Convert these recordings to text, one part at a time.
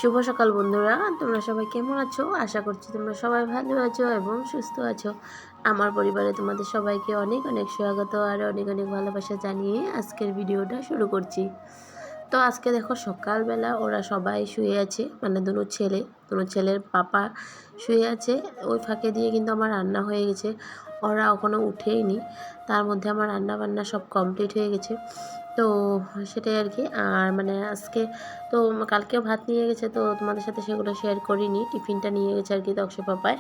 শুভ সকাল বন্ধুরা, তোমরা সবাই কেমন আছো? আশা করছি তোমরা সবাই ভালো আছো এবং সুস্থ আছো। আমার পরিবারে তোমাদের সবাইকে অনেক অনেক স্বাগত আর অনেক অনেক ভালোবাসা জানিয়ে আজকের ভিডিওটা শুরু করছি। তো আজকে দেখো সকালবেলা ওরা সবাই শুয়ে আছে, মানে দুটো ছেলের পাপা শুয়ে আছে। ওই ফাঁকে দিয়ে কিন্তু আমার রান্না হয়ে গেছে, ওরা এখনও উঠেইনি। তার মধ্যে আমার রান্না বান্না সব কমপ্লিট হয়ে গেছে। তো সেটাই আর কি। আর মানে আজকে তো কালকেও ভাত নিয়ে গেছে, তো তোমাদের সাথে সেগুলো শেয়ার করিনি। টিফিনটা নিয়ে গেছে আর কি তক্ষ পাপায়,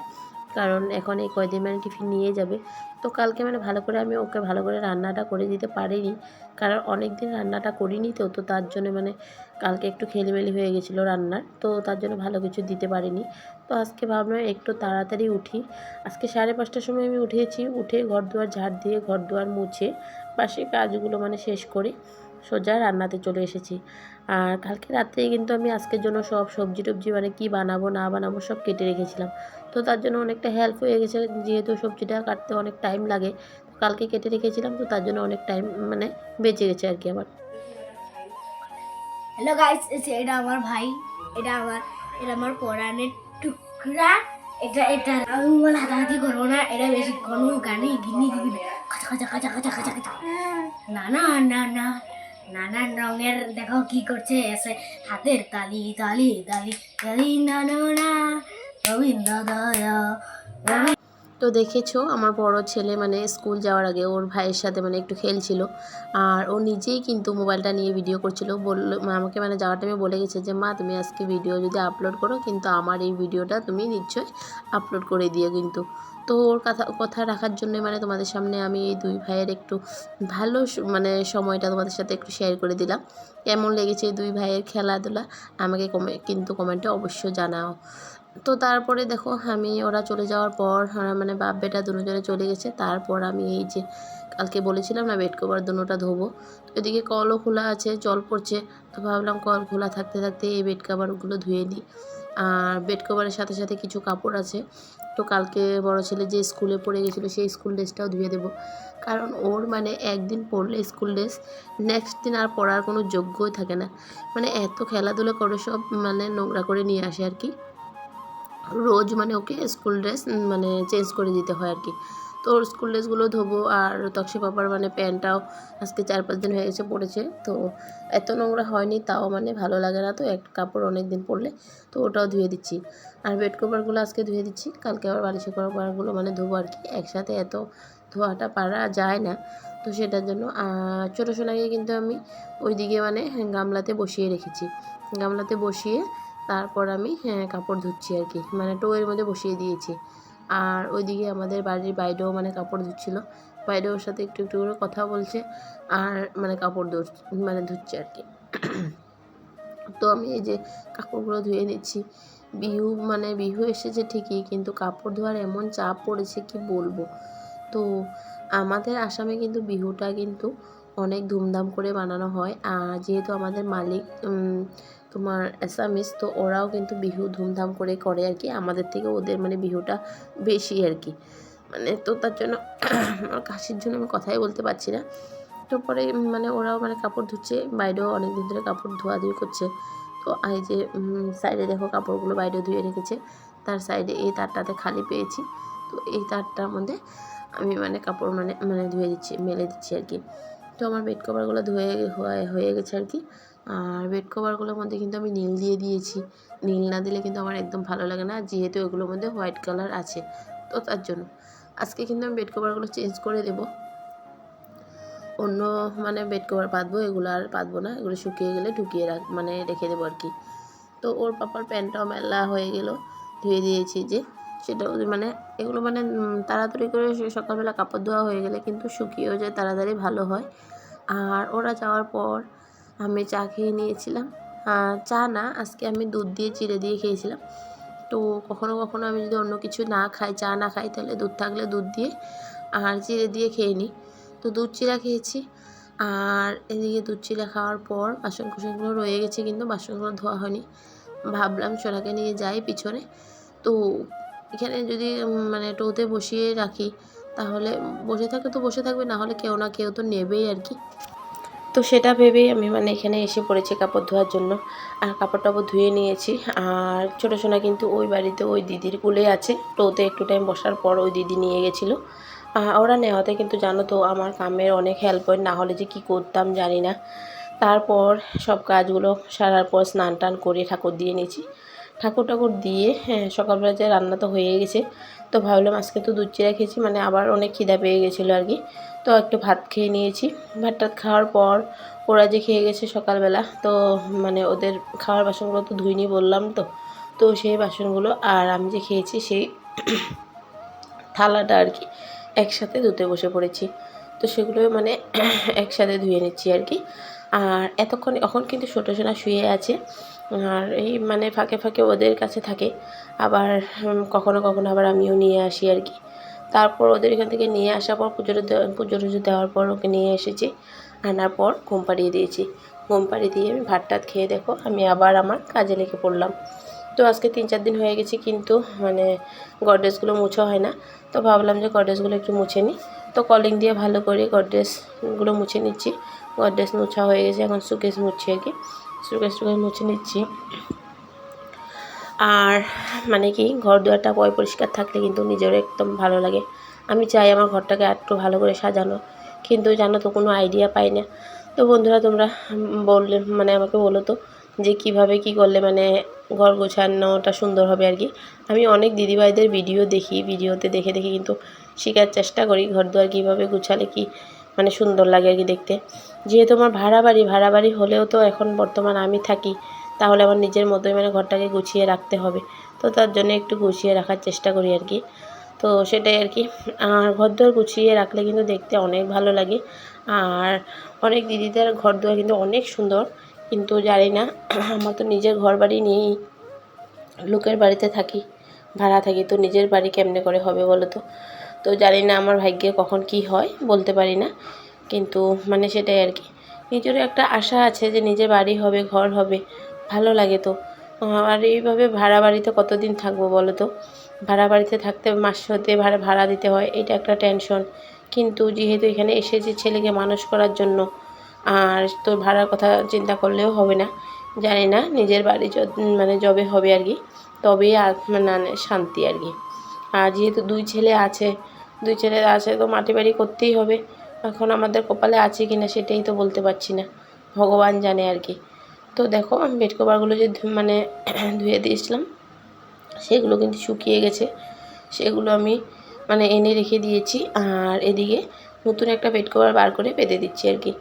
কারণ এখন এই কয়দিন মানে টিফিন নিয়ে যাবে। তো কালকে মানে ভালো করে আমি ওকে ভালো করে রান্নাটা করে দিতে পারিনি, কারণ অনেক দিন রান্নাটা করিনি। তো তার জন্য মানে কালকে একটু খেলিমেলি হয়ে গেছিলো রান্নার, তো তার জন্য ভালো কিছু দিতে পারিনি। তো আজকে ভাবলাম একটু তাড়াতাড়ি উঠি। আজকে 5:30টার সময় আমি উঠেছি, উঠে ঘর দুয়ার ঝাড় দিয়ে ঘর দুয়ার মুছে বাসি কাজগুলো মানে শেষ করে সোজা রান্নাতে চলে এসেছি। আর কালকে রাত্রেই কিন্তু আমি আজকের জন্য সব সবজি টবজি মানে কী বানাবো না বানাবো সব কেটে রেখেছিলাম। তো তার জন্য অনেকটা হেল্প হয়ে গেছে, যেহেতু সবজিটা কাটতে অনেক টাইম লাগে। কালকে কেটে রেখেছিলাম, তো তার জন্য অনেক টাইম মানে বেঁচে গেছে আর কি আমার। হ্যালো গাইস, এটা আমার ভাই, এটা আমার পরাণের টুকরা। এটা আমি বলে হাতাহাতি করবো না, এটা বেশি কোনো গানে গিনি গিনি খাচা খাচা খাচা খাচা খাচা খাচা না না না না নানান রঙের দেখো কি করছে, এসে হাতের তালি তালি তালি তালি না না না রবীন্দ্র দয়া। তো দেখেছো আমার বড় ছেলে মানে স্কুল যাওয়ার আগে ওর ভাইয়ের সাথে মানে একটু খেলছিল, আর ও নিজেই কিন্তু মোবাইলটা নিয়ে ভিডিও করছিল। বললো আমাকে মানে যাওয়ার টাইমে বলে গেছে যে মা তুমি আজকে ভিডিও যদি আপলোড করো, কিন্তু আমার এই ভিডিওটা তুমি নিশ্চয়ই আপলোড করে দিও কিন্তু। তো ওর কথা রাখার জন্য মানে তোমাদের সামনে আমি এই দুই ভাইয়ের একটু ভালো মানে সময়টা তোমাদের সাথে একটু শেয়ার করে দিলাম। কেমন লেগেছে এই দুই ভাইয়ের খেলাধুলা আমাকে কিন্তু কমেন্টে অবশ্যই জানাও। তো তারপরে দেখো আমি ওরা চলে যাওয়ার পর মানে বাপ বেটা দুজনে চলে গেছে। তারপর আমি এই যে কালকে বলেছিলাম না বেড কভার দুটোটা ধোবো, তো এদিকে কলও খোলা আছে, জল পড়ছে। তো ভাবলাম কল খোলা থাকতে থাকতে এই বেড কভারগুলো ধুয়ে নিই। আর বেড কভারের সাথে সাথে কিছু কাপড় আছে, তো কালকে বড় ছেলে যে স্কুলে পড়ে গেছিলো সেই স্কুল ড্রেসটাও ধুয়ে দেবো। কারণ ওর মানে একদিন পরলে স্কুল ড্রেস নেক্সট দিন আর পরার কোনো যোগ্যই থাকে না। মানে এত খেলাধুলো করে সব মানে নোংরা করে নিয়ে আসে আর কি। রোজ মানে ওকে স্কুল ড্রেস মানে চেঞ্জ করে দিতে হয় আর কি। তো ওর স্কুল ড্রেসগুলো ধোবো। আর তক্সি পাপার মানে প্যান্টটাও আজকে 4-5 দিন হয়ে গেছে পড়েছে, তো এত নোংরা হয়নি, তাও মানে ভালো লাগে না তো একটা কাপড় অনেক দিন পরলে, তো ওটাও ধুয়ে দিচ্ছি। আর বেড কভারগুলো আজকে ধুয়ে দিচ্ছি, কালকে আবার বালিশের কভারগুলো মানে ধোবো আর কি। একসাথে এত ধোয়াটা পারা যায় না, তো সেটার জন্য ছোটো সোনাকে কিন্তু আমি ওইদিকে মানে গামলাতে বসিয়ে রেখেছি। গামলাতে বসিয়ে তারপর আমি কাপড় ধুচ্ছি আর কি, মানে টোয়ের মধ্যে বসিয়ে দিয়েছি। আর ওইদিকে আমাদের বাড়ির বাইরেও মানে কাপড় ধুচ্ছিল, বাইরে ওর সাথে একটু একটু করে কথা বলছে আর মানে কাপড় মানে ধুচ্ছে আর কি। তো আমি এই যে কাপড়গুলো ধুয়ে নিচ্ছি। বিহু এসেছে ঠিকই, কিন্তু কাপড় ধোয়ার এমন চাপ পড়েছে কি বলবো। তো আমাদের আসামে কিন্তু বিহুটা কিন্তু অনেক ধুমধাম করে বানানো হয়। আর যেহেতু আমাদের মালিক তোমার অ্যাসামিস, তো ওরাও কিন্তু বিহু ধুমধাম করে করে আর কি। আমাদের থেকে ওদের মানে বিহুটা বেশি আর কি। মানে তো তার জন্য আমার কাশির জন্য আমি কথাই বলতে পারছি না। তো পরে মানে ওরাও মানে কাপড় ধুচ্ছে, বাইরেও অনেক দিন ধরে কাপড় ধোয়াধুয়ি করছে। তো এই যে সাইডে দেখো কাপড়গুলো বাইরে ধুয়ে রেখেছে, তার সাইডে এই তারটাতে খালি পেয়েছি, তো এই তারটার মধ্যে আমি মানে কাপড় মানে মানে ধুয়ে দিচ্ছি, মেলে দিচ্ছি আর কি। তো আমার বেড কভারগুলো হয়ে গেছে আর কি। আর বেড কভারগুলোর মধ্যে কিন্তু আমি নীল দিয়ে দিয়েছি। নীল না দিলে কিন্তু আমার একদম ভালো লাগে না, যেহেতু এগুলোর মধ্যে হোয়াইট কালার আছে, তো তার জন্য আজকে কিন্তু আমি বেড কভারগুলো চেঞ্জ করে দেবো। অন্য মানে বেড কভার পাতবো, এগুলো আর পাতবো না, এগুলো শুকিয়ে গেলে ঢুকিয়ে মানে রেখে দেবো আর কি। তো ওর পাপার প্যান্টটাও মেলা হয়ে গেল, ধুয়ে দিয়েছি যে সেটাও মানে এগুলো মানে তাড়াতাড়ি করে সকালবেলা কাপড় ধোয়া হয়ে গেলে কিন্তু শুকিয়েও যায় তাড়াতাড়ি, ভালো হয়। আর ওরা যাওয়ার পর আমি চা খেয়ে নিয়েছিলাম। চা না, আজকে আমি দুধ দিয়ে চিড়ে দিয়ে খেয়েছিলাম। তো কখনো কখনো আমি যদি অন্য কিছু না খাই, চা না খাই, তাহলে দুধ থাকলে দুধ দিয়ে আর চিড়ে দিয়ে খেয়ে নিই। তো দুধ চিড়া খেয়েছি। আর এদিকে দুধ চিড়া খাওয়ার পর বাসনকুসনগুলো রয়ে গেছে, কিন্তু বাসনগুলো ধোয়া হয়নি। ভাবলাম সোনাকে নিয়ে যাই পিছনে, তো এখানে যদি মানে টোতে বসিয়ে রাখি তাহলে বসে থাকলে তো বসে থাকবে, না হলে কেউ না কেউ তো নেবেই আর কি। তো সেটা ভেবেই আমি মানে এখানে এসে পড়েছি কাপড় ধোয়ার জন্য। আর কাপড় টাপড় ধুয়ে নিয়েছি। আর ছোটো সোনা কিন্তু ওই বাড়িতে ওই দিদির কুলে আছে, তো ওতে একটু টাইম বসার পর ওই দিদি নিয়ে গেছিলো। ওরা নেওয়াতে কিন্তু জানো তো আমার কামের অনেক হেল্প হয়, না হলে যে কী করতাম জানি না। তারপর সব কাজগুলো সারার পর স্নান টান করে ঠাকুর দিয়ে নিয়েছি। ঠাকুর দিয়ে সকালবেলা যে রান্না তো হয়ে গেছে, তো ভাবলাম আজকে তো দুধ চিড়া খেয়েছি, মানে আবার অনেক খিদা পেয়ে গেছিলো আর কি। তো একটু ভাত খেয়ে নিয়েছি। ভাত টাত খাওয়ার পর ওরা যে খেয়ে গেছে সকালবেলা, তো মানে ওদের খাওয়ার বাসনগুলো তো ধুইনি বললাম তো, তো সেই বাসনগুলো আর আমি যে খেয়েছি সেই থালাটা আর কি একসাথে ধুতে বসে পড়েছি। তো সেগুলো মানে একসাথে ধুয়ে নিচ্ছি আর কি। আর এতক্ষণ এখন কিন্তু ছোটো সোনা শুয়ে আছে, আর এই মানে ফাঁকে ফাঁকে ওদের কাছে থাকে। আবার কখনো কখনো আবার আমিও নিয়ে আসি আর কি। তারপর ওদের এখান থেকে নিয়ে আসার পর পুজো টুজো দেওয়ার পর ওকে নিয়ে এসেছি। আনার পর ঘুম পাড়িয়ে দিয়েছি। ঘুম পাড়িয়ে দিয়ে আমি ভাত টাত খেয়ে দেখো আমি আবার আমার কাজে লেগে পড়লাম। তো আজকে 3-4 দিন হয়ে গেছে কিন্তু মানে গডরেজগুলো মোছা হয় না। তো ভাবলাম যে গডরেজগুলো একটু মুছে নিই। তো কলিং দিয়ে ভালো করে গডরেজগুলো মুছে নিচ্ছি। গডরেজ মোছা হয়ে গেছে, এখন সুকেস মুছছি আর কি। সুকেস মুছে নিচ্ছি। আর মানে কি ঘর দুয়ারটা পরিষ্কার থাকলে কিন্তু নিজেরও একদম ভালো লাগে। আমি চাই আমার ঘরটাকে আরেকটু ভালো করে সাজানো, কিন্তু জানো তো কোনো আইডিয়া পাই না। তো বন্ধুরা তোমরা বললে মানে আমাকে বলো তো যে কীভাবে কী করলে মানে ঘর গোছানোটা সুন্দর হবে আর কি। আমি অনেক দিদিভাইদের ভিডিও দেখি, ভিডিওতে দেখে দেখে কিন্তু শেখার চেষ্টা করি ঘর দুয়ার কীভাবে গুছালে কি মানে সুন্দর লাগে আর কি দেখতে। যেহেতু আমার ভাড়া বাড়ি হলেও তো এখন বর্তমান আমি থাকি, তাহলে আমার নিজের মতোই মানে ঘরটাকে গুছিয়ে রাখতে হবে। তো তার জন্য একটু গুছিয়ে রাখার চেষ্টা করি আর কি। তো সেটাই আর কি। আর ঘরদুয়ার গুছিয়ে রাখলে কিন্তু দেখতে অনেক ভালো লাগে। আর অনেক দিদিদের ঘরদুয়ার কিন্তু অনেক সুন্দর, কিন্তু জানি না আমার তো নিজের ঘর বাড়ি নেই, লোকের বাড়িতে থাকি, ভাড়া থাকি, তো নিজের বাড়ি কেমনে করে হবে বলো তো। তো জানি না আমার ভাগ্যে কখন কি হয় বলতে পারি না, কিন্তু মানে সেটাই আর কি। নিজেরও একটা আশা আছে যে নিজের বাড়ি হবে, ঘর হবে, ভালো লাগে তো। আর এইভাবে ভাড়া বাড়িতে কতদিন থাকবো বলো তো। ভাড়া বাড়িতে থাকতে মাস হতে ভাড়া দিতে হয়, এটা একটা টেনশন। কিন্তু যেহেতু এখানে এসেছি ছেলেকে মানুষ করার জন্য, আর তো ভাড়ার কথা চিন্তা করলেও হবে না। জানি না নিজের বাড়ি মানে যবে হবে আর কি, তবেই মানে শান্তি আর কি। আর যেহেতু দুই ছেলে আছে তো মাটি বাড়ি করতেই হবে। এখন আমাদের কপালে আছে কি না সেটাই তো বলতে পারছি না, ভগবান জানে আর কি। তো দেখো আমি বেড কভারগুলো যে মানে ধুয়ে দিয়েছিলাম সেগুলো কিন্তু শুকিয়ে গেছে, সেগুলো আমি মানে এনে রেখে দিয়েছি। আর এদিকে নতুন একটা বেড কভার বার করে পেতে দিচ্ছি আর কি।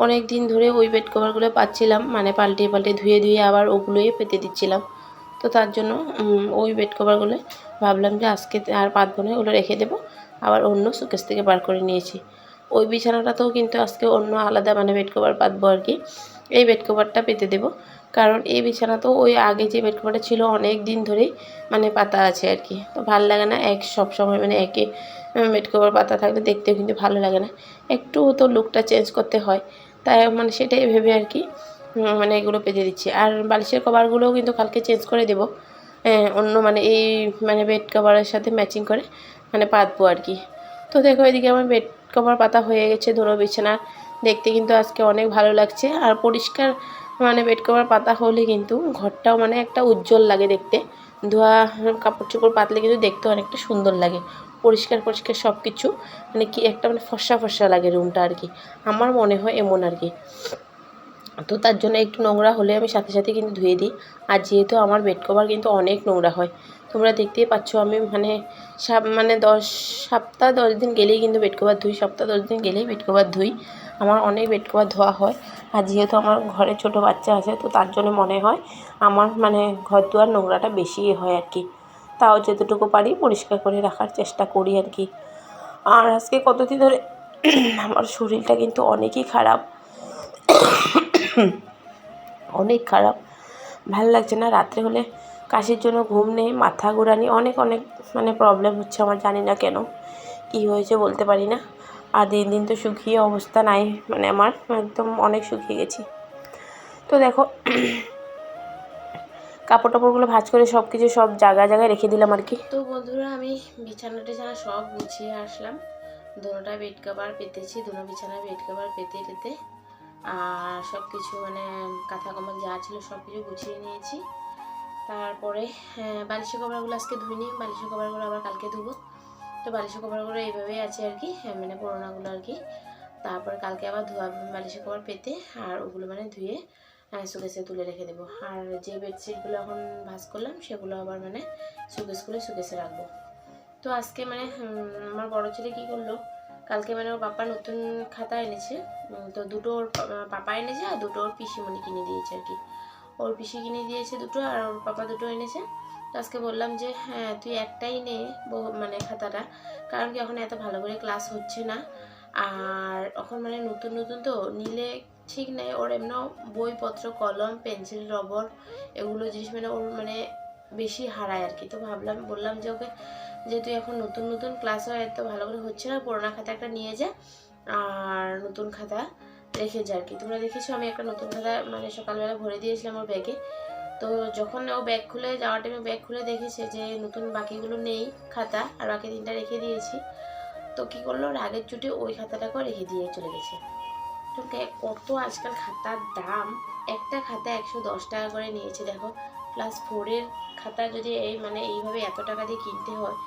অনেক দিন ধরে ওই বেড কভারগুলো পাচ্ছিলাম, মানে পাল্টে ধুয়ে আবার ওগুলোই পেতে দিচ্ছিলাম। তো তার জন্য ওই বেড কভারগুলো ভাবলাম যে আজকে আর পাতবো না, ওগুলো রেখে দেবো। আবার অন্য শোকেস থেকে বার করে নিয়েছি। ওই বিছানাটাতেও কিন্তু আজকে অন্য আলাদা মানে বেড কভার পাতবো আর কি। এই বেড কভারটা পেতে দেবো, কারণ এই বিছানাতেও ওই আগে যে বেড কভারটা ছিল অনেক দিন ধরেই মানে পাতা আছে আর কি। তো ভালো লাগে না সব সময় মানে একই বেড কভার পাতা থাকলে দেখতেও কিন্তু ভালো লাগে না, একটু তো লুকটা চেঞ্জ করতে হয়। তাই মানে সেটাই ভেবে আর কি মানে এগুলো পেতে দিচ্ছি। আর বালিশের কভারগুলোও কিন্তু কালকে চেঞ্জ করে দেবো, অন্য মানে এই মানে বেড কভারের সাথে ম্যাচিং করে মানে পাতবো আর কি। তো দেখো এদিকে আমার বেড কভার পাতা হয়ে গেছে, ধরো বিছানা দেখতে কিন্তু আজকে অনেক ভালো লাগছে। আর পরিষ্কার মানে বেড কভার পাতা হলে কিন্তু ঘরটাও মানে একটা উজ্জ্বল লাগে দেখতে। ধোয়া কাপড় চোপড় পাতলে কিন্তু দেখতে অনেকটা সুন্দর লাগে, পরিষ্কার সব কিছু মানে কি একটা মানে ফর্সা লাগে রুমটা আর কি। আমার মনে হয় এমন আর কি। তো তার জন্য একটু নোংরা হলে আমি সাথে সাথে কিন্তু ধুয়ে দিই। আর যেহেতু আমার বেড কভার কিন্তু অনেক নোংরা হয়, তোমরা দেখতেই পাচ্ছ আমি মানে মানে 10 দিন গেলেই কিন্তু বেড কভার ধুই, সপ্তাহ 10 দিন গেলেই বেড কভার ধুই। আমার অনেক বেড কভার ধোয়া হয়। আর যেহেতু আমার ঘরে ছোটো বাচ্চা আছে, তো তার জন্য মনে হয় আমার মানে ঘর দুয়ার নোংরাটা বেশিই হয় আর কি। তাও যতটুকু পারি পরিষ্কার করে রাখার চেষ্টা করি আর কি। আর আজকে কতদিন ধরে আমার শরীরটা কিন্তু অনেকই খারাপ, অনেক খারাপ, ভাল লাগছে না। রাত্রে হলে কাশির জন্য ঘুম নেই, মাথা ঘোরানি, অনেক মানে প্রবলেম হচ্ছে আমার, জানি না কেন কী হয়েছে বলতে পারি না। আর দিন তো শুকিয়ে অবস্থা নাই, মানে আমার একদম অনেক শুকিয়ে গেছি। তো দেখো কাপড় টাপড়গুলো ভাঁজ করে সব কিছু সব জায়গায় রেখে দিলাম আর কি। তো বন্ধুরা আমি বিছানা সব গুছিয়ে আসলাম, দুটোটা বেড কভার পেতেছি, দুটো বিছানায় বেড কভার পেতে আর সব কিছু মানে কাঁথা কম্বল যা ছিল সব কিছু গুছিয়ে নিয়েছি। তারপরে বালিশের কভারগুলো আজকে ধুইনি, বালিশের কভারগুলো আবার কালকে ধুবো। তো বালিশের কভারগুলো এইভাবেই আছে আর কি, মানে পুরোনাগুলো আর কি। তারপরে কালকে আবার ধোয়া বালিশের কভার পেতে আর ওগুলো মানে ধুয়ে সুকেসে তুলে রেখে দেবো। আর যে বেডশিটগুলো এখন ভাঁজ করলাম সেগুলো আবার মানে সুকেস করে সুকেসে রাখবো। তো আজকে মানে আমার বড় ছেলে কী করলো, কালকে মানে ওর পাপা নতুন খাতা এনেছে। তো দুটো ওর পাপা এনেছে আর দুটো ওর পিসিমণি কিনে দিয়েছে আর কি। ওর পিসি কিনে দিয়েছে দুটো আর ওর পাপা দুটো এনেছে। তো আজকে বললাম যে হ্যাঁ তুই একটাই নে মানে খাতাটা, কারণ কি এখন এত ভালো করে ক্লাস হচ্ছে না। আর এখন মানে নতুন নতুন তো নিলে ঠিক নেই, ওর এমন বইপত্র কলম পেন্সিল রবর এগুলো জিনিস মানে ওর মানে বেশি হারায় আর কি। তো বললাম যে ওকে যে তুই এখন নতুন নতুন ক্লাস হয় এত ভালো করে হচ্ছে না, পুরোনো খাতা একটা নিয়ে যা আর নতুন খাতা রেখে যা আর কি। তোমরা দেখেছো আমি একটা নতুন খাতা মানে সকালবেলা ভরে দিয়েছিলাম ওর ব্যাগে। তো যখন ও ব্যাগ খুলে যাওয়ার টাইমে ব্যাগ খুলে দেখেছে যে নতুন বাকিগুলো নেই খাতা আর বাকি 3টা রেখে দিয়েছি, তো কী করলো ওর আগের চুটে ওই খাতাটাকেও রেখে দিয়ে চলে গেছে। তো কত আজকাল খাতার দাম, একটা খাতা 110 টাকা করে নিয়েছে দেখো। ক্লাস 4-এর খাতা যদি এই মানে এইভাবে এত টাকা দিয়ে কিনতে হয়,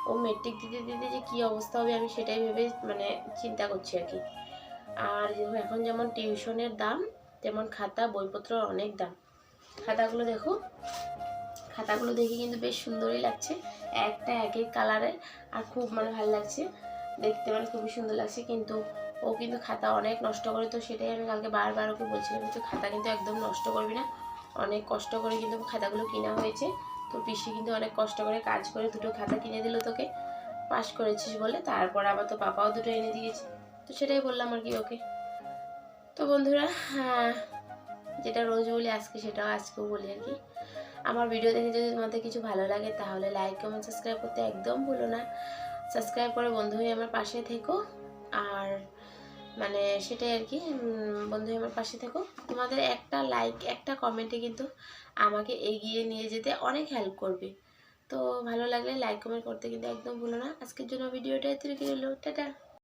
ও মেট্রিক দিতে দিতে যে কী অবস্থা হবে আমি সেটাই ভেবে মানে চিন্তা করছি আর কি। আর এখন যেমন টিউশনের দাম তেমন খাতা বইপত্র অনেক দাম। খাতাগুলো দেখো, খাতাগুলো দেখে কিন্তু বেশ সুন্দরই লাগছে, একটা এক এক কালারের আর খুব মানে ভালো লাগছে দেখতে, মানে খুবই সুন্দর লাগছে। কিন্তু ও কিন্তু খাতা অনেক নষ্ট করে, তো সেটাই আমি কালকে বারবার ওকে বলছিলাম যে খাতা কিন্তু একদম নষ্ট করবি না, অনেক কষ্ট করে কিন্তু খাতাগুলো কেনা হয়েছে। তো পিসি কিন্তু অনেক কষ্ট করে কাজ করে দুটো খাতা কিনে দিল তোকে, পাস করেছিস বলে। তারপর আবার তো পাপাও দুটো এনে দিয়েছে, তো সেটাই বললাম আর কি ওকে। তো বন্ধুরা যেটা রোজ বলি আজকে সেটাও আজকেও বলি আর কি। আমার ভিডিও দেখে যদি তোমাদের কিছু ভালো লাগে তাহলে লাইক কমেন্ট সাবস্ক্রাইব করতে একদম ভুলো না। সাবস্ক্রাইব করে বন্ধু হয়ে আমার পাশে থেকো। আর মানে সেটাই আর কি, বন্ধু হয়ে আমার পাশে থেকো। তোমাদের একটা লাইক একটা কমেন্টে কিন্তু আমাকে এগিয়ে নিয়ে যেতে অনেক হেল্প করবে। তো ভালো লাগলে লাইক কমেন্ট করতে কিন্তু একদম ভুলো না। আজকের জন্য ভিডিওটা এত রেখে গেলো, টাটা।